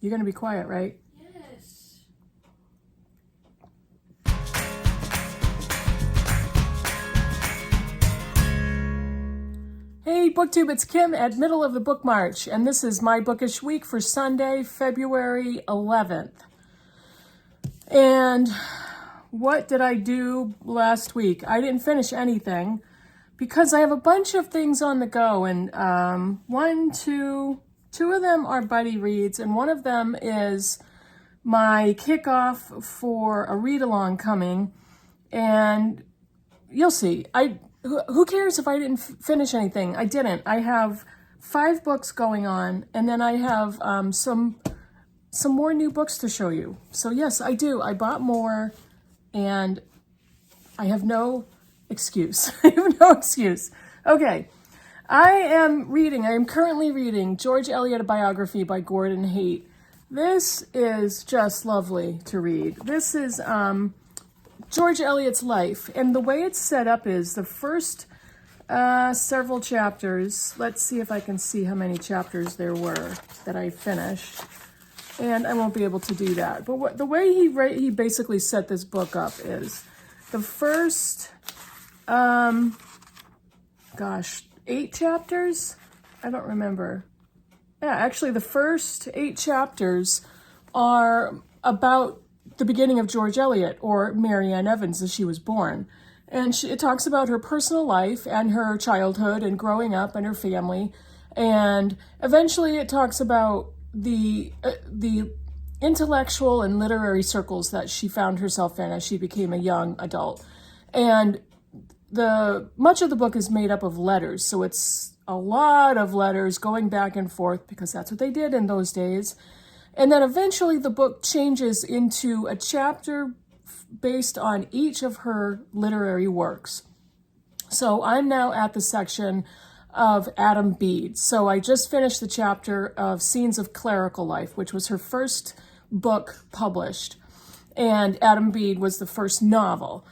You're going to be quiet, right? Yes. Hey, Booktube, it's Kim at Middle of the Book March, and this is my Bookish week for Sunday, February 11th. And what did I do last week? I didn't finish anything because I have a bunch of things on the go, and two of them are buddy reads, and one of them is my kickoff for a read-along coming, and you'll see. Who cares if I didn't finish anything? I didn't. I have 5 books going on, and then I have some more new books to show you. So yes, I do. I bought more, and I have no excuse. I have no excuse. Okay. I am currently reading George Eliot, a biography by Gordon Haight. This is just lovely to read. This is George Eliot's life, and the way it's set up is the first several chapters. Let's see if I can see how many chapters there were that I finished, and I won't be able to do that. But the way he basically set this book up is the first 8 chapters? I don't remember. Yeah, actually the first 8 chapters are about the beginning of George Eliot, or Mary Ann Evans, as she was born. And it talks about her personal life and her childhood and growing up and her family. And eventually it talks about the intellectual and literary circles that she found herself in as she became a young adult. And much of the book is made up of letters, so it's a lot of letters going back and forth because that's what they did in those days. And then eventually the book changes into a chapter based on each of her literary works. So I'm now at the section of Adam Bede. So I just finished the chapter of Scenes of Clerical Life, which was her first book published. And Adam Bede was the first novel.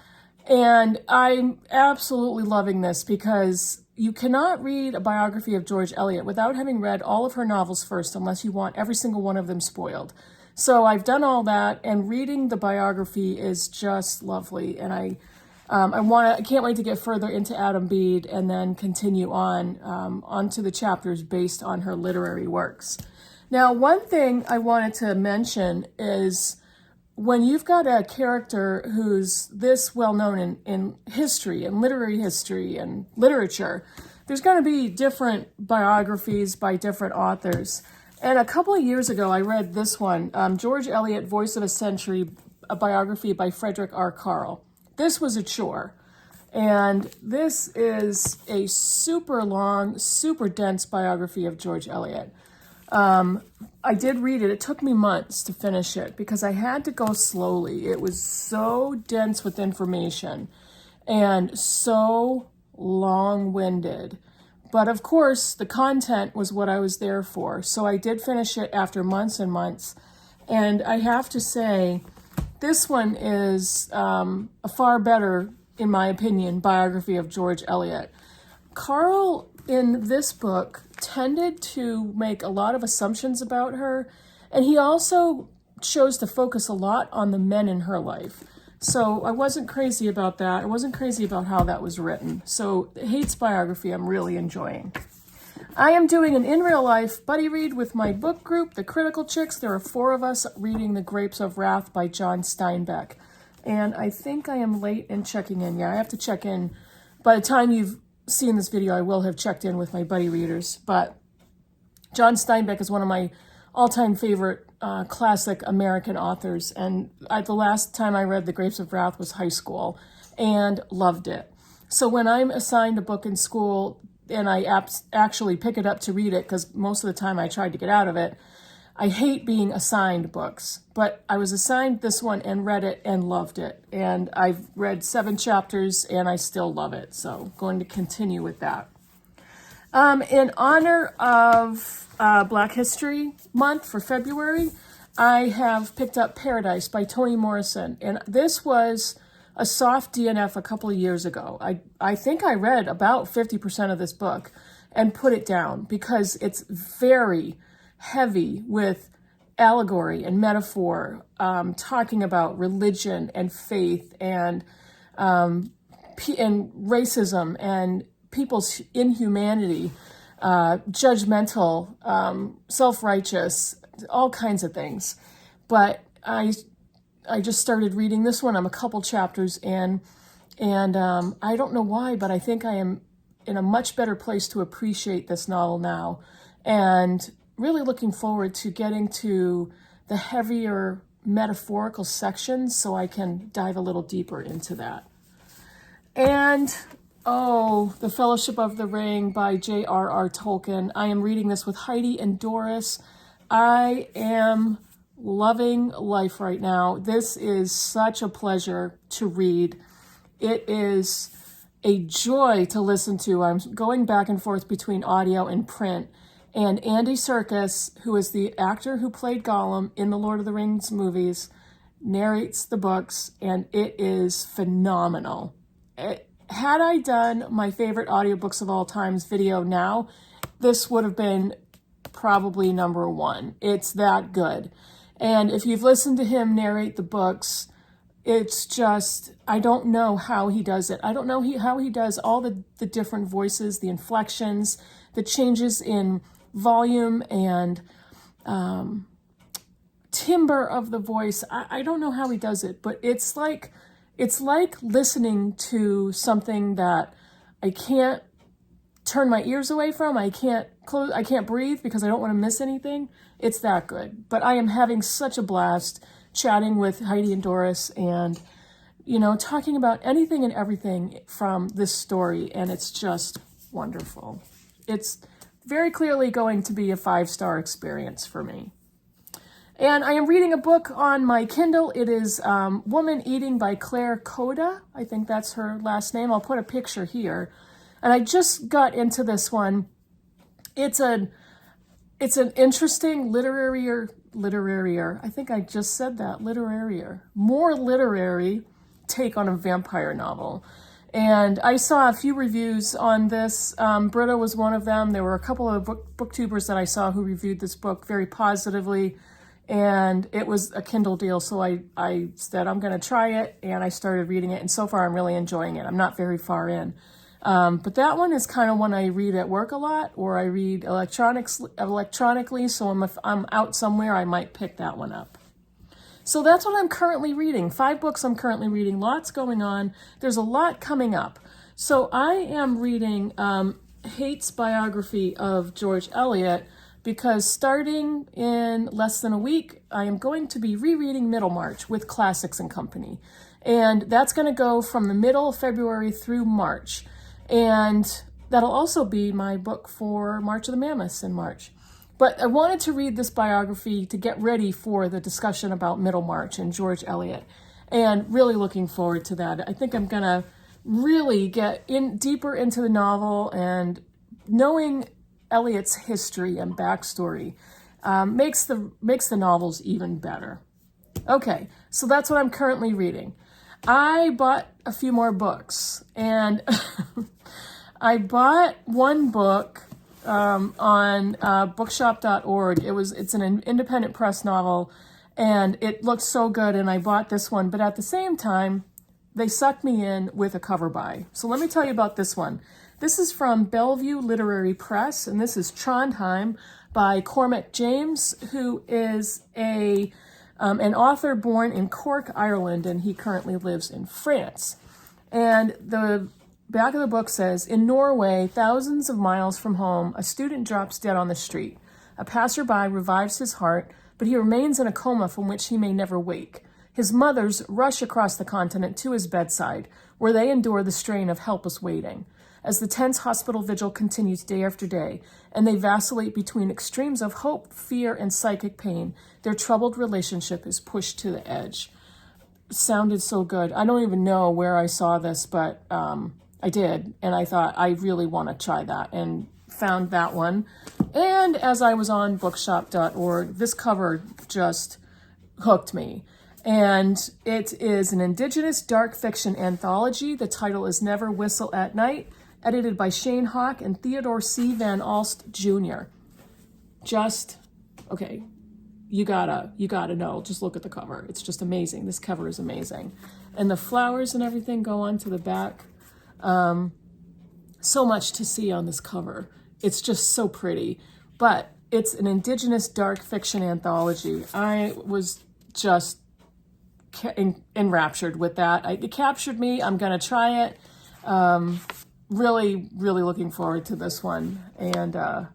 And I'm absolutely loving this because you cannot read a biography of George Eliot without having read all of her novels first, unless you want every single one of them spoiled. So I've done all that, and reading the biography is just lovely. And I can't wait to get further into Adam Bede and then continue onto the chapters based on her literary works. Now, one thing I wanted to mention is, when you've got a character who's this well-known in history and literary history and literature, there's going to be different biographies by different authors. And a couple of years ago, I read this one, George Eliot, Voice of a Century, a biography by Frederick R. Carl. This was a chore. And this is a super long, super dense biography of George Eliot. I did read it. It took me months to finish it because I had to go slowly. It was so dense with information and so long-winded. But of course, the content was what I was there for. So I did finish it after months and months. And I have to say, this one is a far better, in my opinion, biography of George Eliot. Carl, in this book, tended to make a lot of assumptions about her, and he also chose to focus a lot on the men in her life. So I wasn't crazy about that. I wasn't crazy about how that was written. So Haight's biography I'm really enjoying. I am doing an in real life buddy read with my book group, the Critical Chicks. There are 4 of us reading The Grapes of Wrath by John Steinbeck. And I think I am late in checking in. Yeah, I have to check in. By the time you've seen this video, I will have checked in with my buddy readers. But John Steinbeck is one of my all-time favorite classic American authors. And the last time I read The Grapes of Wrath was high school and loved it. So when I'm assigned a book in school and I actually pick it up to read it, because most of the time I tried to get out of it, I hate being assigned books. But I was assigned this one and read it and loved it. And I've read 7 chapters and I still love it. So going to continue with that. In honor of Black History Month for February, I have picked up Paradise by Toni Morrison. And this was a soft DNF a couple of years ago. I think I read about 50% of this book and put it down because it's very heavy with allegory and metaphor, talking about religion and faith and racism and people's inhumanity, judgmental, self-righteous, all kinds of things. But I just started reading this one. I'm a couple chapters in, and I don't know why, but I think I am in a much better place to appreciate this novel now, and really looking forward to getting to the heavier metaphorical sections so I can dive a little deeper into that. And The Fellowship of the Ring by J.R.R. Tolkien. I am reading this with Heidi and Doris. I am loving life right now. This is such a pleasure to read. It is a joy to listen to. I'm going back and forth between audio and print. And Andy Serkis, who is the actor who played Gollum in the Lord of the Rings movies, narrates the books, and it is phenomenal. Had I done my favorite audiobooks of all times video now, this would have been probably number one. It's that good. And if you've listened to him narrate the books, it's just, I don't know how he does it. I don't know how he does all the different voices, the inflections, the changes in volume and timbre of the voice. I don't know how he does it, but it's like listening to something that I can't turn my ears away from. I can't breathe because I don't want to miss anything. It's that good. But I am having such a blast chatting with Heidi and Doris and, talking about anything and everything from this story. And it's just wonderful. It's very clearly going to be a 5-star experience for me. And I am reading a book on my Kindle. It is Woman Eating by Claire Coda. I think that's her last name. I'll put a picture here. And I just got into this one. It's an interesting I think I just said that, more literary take on a vampire novel. And I saw a few reviews on this. Britta was one of them. There were a couple of booktubers that I saw who reviewed this book very positively. And it was a Kindle deal, so I said, I'm going to try it, and I started reading it, and so far I'm really enjoying it. I'm not very far in. But that one is kind of one I read at work a lot, or I read electronically, so if I'm out somewhere, I might pick that one up. So that's what I'm currently reading. 5 books I'm currently reading. Lots going on. There's a lot coming up. So I am reading Hate's biography of George Eliot, because starting in less than a week, I am going to be rereading Middlemarch with Classics and Company. And that's going to go from the middle of February through March. And that'll also be my book for March of the Mammoths in March. But I wanted to read this biography to get ready for the discussion about Middlemarch and George Eliot. And really looking forward to that. I think I'm going to really get deeper into the novel, and knowing Eliot's history and backstory makes the novels even better. Okay, so that's what I'm currently reading. I bought a few more books, and I bought one book on bookshop.org. It's an independent press novel, and it looked so good, and I bought this one. But at the same time, they sucked me in with a cover buy. So let me tell you about this one. This is from Bellevue Literary Press, and this is Trondheim by Cormac James, who is an author born in Cork, Ireland, and he currently lives in France. And the back of the book says, in Norway, thousands of miles from home, a student drops dead on the street. A passerby revives his heart, but he remains in a coma from which he may never wake. His mothers rush across the continent to his bedside, where they endure the strain of helpless waiting. As the tense hospital vigil continues day after day, and they vacillate between extremes of hope, fear, and psychic pain, their troubled relationship is pushed to the edge. It sounded so good. I don't even know where I saw this, but I did, and I thought I really want to try that, and found that one. And as I was on bookshop.org, this cover just hooked me. And it is an Indigenous dark fiction anthology. The title is Never Whistle at Night, edited by Shane Hawk and Theodore C. Van Alst Jr. Okay, you gotta know. Just look at the cover. It's just amazing. This cover is amazing. And the flowers and everything go on to the back. So much to see on this cover. It's just so pretty. But it's an Indigenous dark fiction anthology. I was just enraptured with that. It captured me. I'm going to try it. Really, really looking forward to this one. And a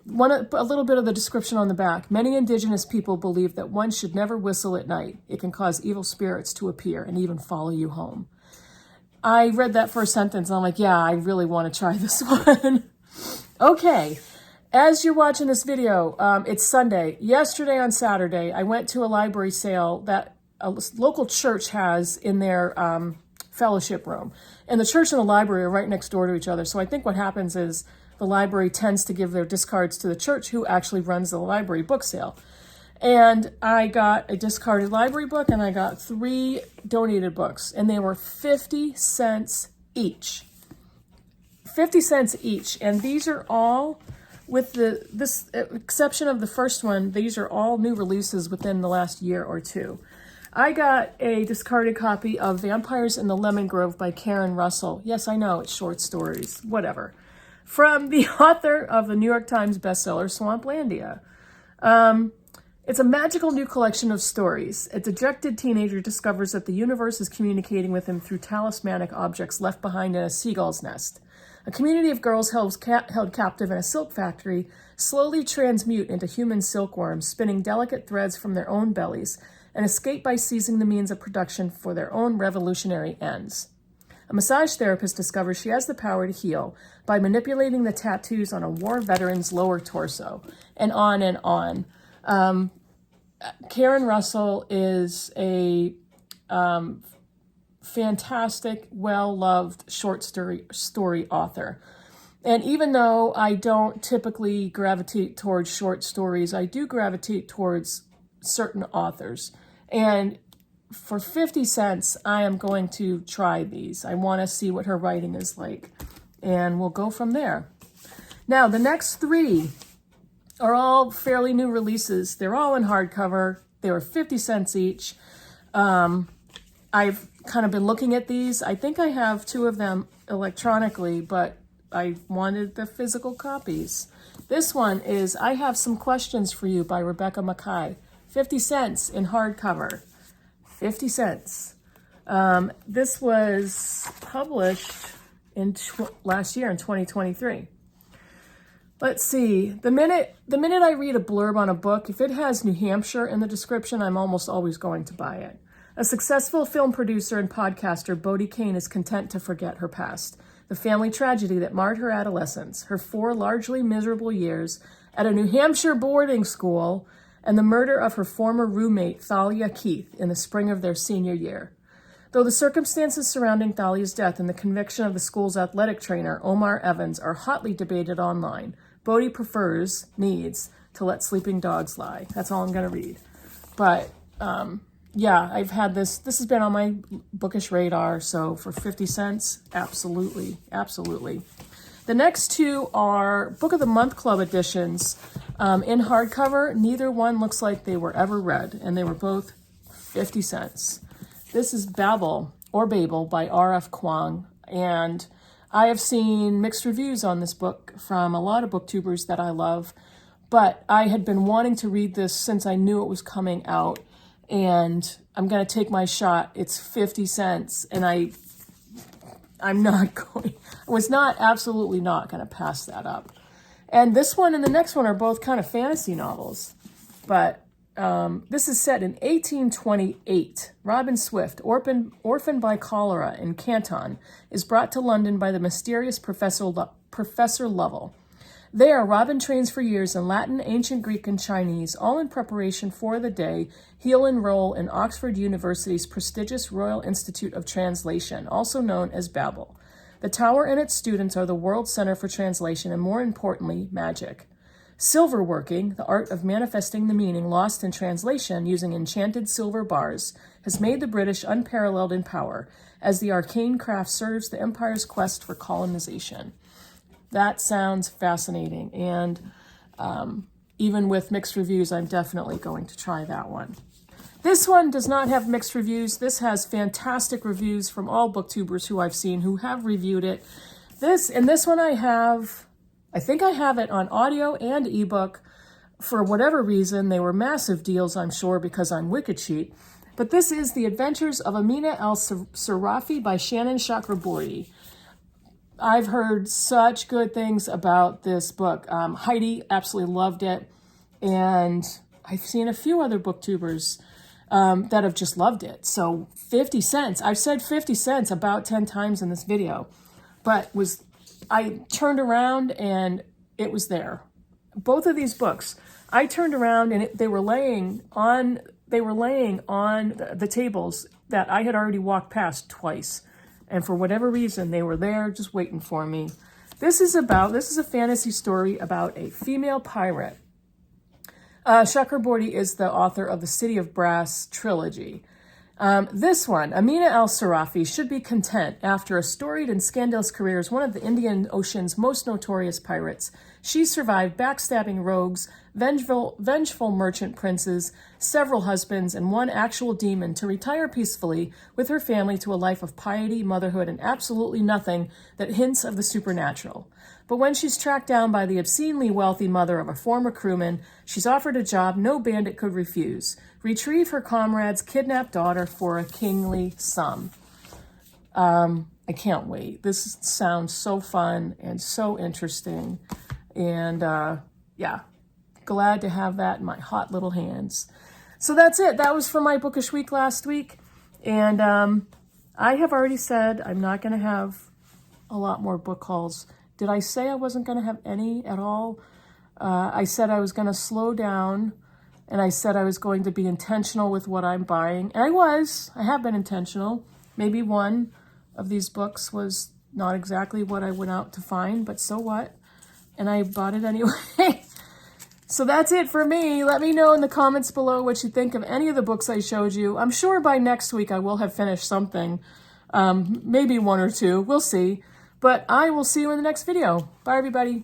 little bit of the description on the back. Many Indigenous people believe that one should never whistle at night. It can cause evil spirits to appear and even follow you home. I read that first sentence and I'm like, yeah, I really want to try this one. Okay. As you're watching this video, it's Sunday. Yesterday on Saturday, I went to a library sale that a local church has in their fellowship room. And the church and the library are right next door to each other. So I think what happens is the library tends to give their discards to the church who actually runs the library book sale. And I got a discarded library book and I got 3 donated books. And they were 50 cents each. 50 cents each. And these are all, with this exception of the first one, these are all new releases within the last year or two. I got a discarded copy of Vampires in the Lemon Grove by Karen Russell. Yes, I know, it's short stories, whatever. From the author of the New York Times bestseller, Swamplandia. It's a magical new collection of stories. A dejected teenager discovers that the universe is communicating with him through talismanic objects left behind in a seagull's nest. A community of girls held captive in a silk factory slowly transmute into human silkworms, spinning delicate threads from their own bellies, and escape by seizing the means of production for their own revolutionary ends. A massage therapist discovers she has the power to heal by manipulating the tattoos on a war veteran's lower torso, and on and on. Karen Russell is a fantastic, well-loved short story author. And even though I don't typically gravitate towards short stories, I do gravitate towards certain authors. And for 50 cents, I am going to try these. I want to see what her writing is like. And we'll go from there. Now, the next 3 are all fairly new releases. They're all in hardcover. They were 50 cents each. I've kind of been looking at these. I think I have 2 of them electronically, but I wanted the physical copies. This one is I Have Some Questions for You by Rebecca Mackay. 50 cents in hardcover. 50 cents. This was published in last year in 2023. Let's see. The minute I read a blurb on a book, if it has New Hampshire in the description, I'm almost always going to buy it. A successful film producer and podcaster, Bodie Kane is content to forget her past, the family tragedy that marred her adolescence, her 4 largely miserable years at a New Hampshire boarding school, and the murder of her former roommate, Thalia Keith, in the spring of their senior year. Though the circumstances surrounding Thalia's death and the conviction of the school's athletic trainer, Omar Evans, are hotly debated online, Bodie needs to let sleeping dogs lie. That's all I'm going to read. But, yeah, I've had this has been on my Bookish radar, so for 50 cents, absolutely, absolutely. The next 2 are Book of the Month Club editions in hardcover. Neither one looks like they were ever read, and they were both 50 cents. This is Babel by R.F. Kuang, and I have seen mixed reviews on this book from a lot of booktubers that I love, but I had been wanting to read this since I knew it was coming out, and I'm going to take my shot. It's 50 cents, and absolutely not going to pass that up. And this one and the next one are both kind of fantasy novels, but this is set in 1828. Robin Swift, orphaned by cholera in Canton, is brought to London by the mysterious Professor Lovell. There, Robin trains for years in Latin, ancient Greek, and Chinese, all in preparation for the day he'll enroll in Oxford University's prestigious Royal Institute of Translation, also known as Babel. The tower and its students are the world center for translation and, more importantly, magic. Silverworking, the art of manifesting the meaning lost in translation using enchanted silver bars, has made the British unparalleled in power as the arcane craft serves the empire's quest for colonization. That sounds fascinating, and even with mixed reviews, I'm definitely going to try that one. This one does not have mixed reviews. This has fantastic reviews from all booktubers who I've seen who have reviewed it. This one I think I have it on audio and ebook. For whatever reason, they were massive deals, I'm sure, because I'm wicked cheap. But this is The Adventures of Amina al-Sarafi by Shannon Chakraborty. I've heard such good things about this book. Heidi absolutely loved it. And I've seen a few other booktubers that have just loved it. So 50 cents. I've said 50 cents about 10 times in this video. But I turned around and it was there. Both of these books, I turned around and they were laying on the tables that I had already walked past twice. And for whatever reason, they were there just waiting for me. This is a fantasy story about a female pirate. Chakraborty is the author of the City of Brass trilogy. This one, Amina al-Sarafi, should be content. After a storied and scandalous career as one of the Indian Ocean's most notorious pirates, she survived backstabbing rogues, vengeful merchant princes, several husbands, and one actual demon to retire peacefully with her family to a life of piety, motherhood, and absolutely nothing that hints of the supernatural. But when she's tracked down by the obscenely wealthy mother of a former crewman, she's offered a job no bandit could refuse: retrieve her comrade's kidnapped daughter for a kingly sum. I can't wait. This sounds so fun and so interesting. And yeah, glad to have that in my hot little hands. So that's it. That was for my Bookish week last week. And I have already said I'm not going to have a lot more book hauls. Did I say I wasn't going to have any at all? I said I was going to slow down, and I said I was going to be intentional with what I'm buying. And I was. I have been intentional. Maybe one of these books was not exactly what I went out to find, but so what? And I bought it anyway. So that's it for me. Let me know in the comments below what you think of any of the books I showed you. I'm sure by next week I will have finished something. Maybe one or two. We'll see. But I will see you in the next video. Bye, everybody.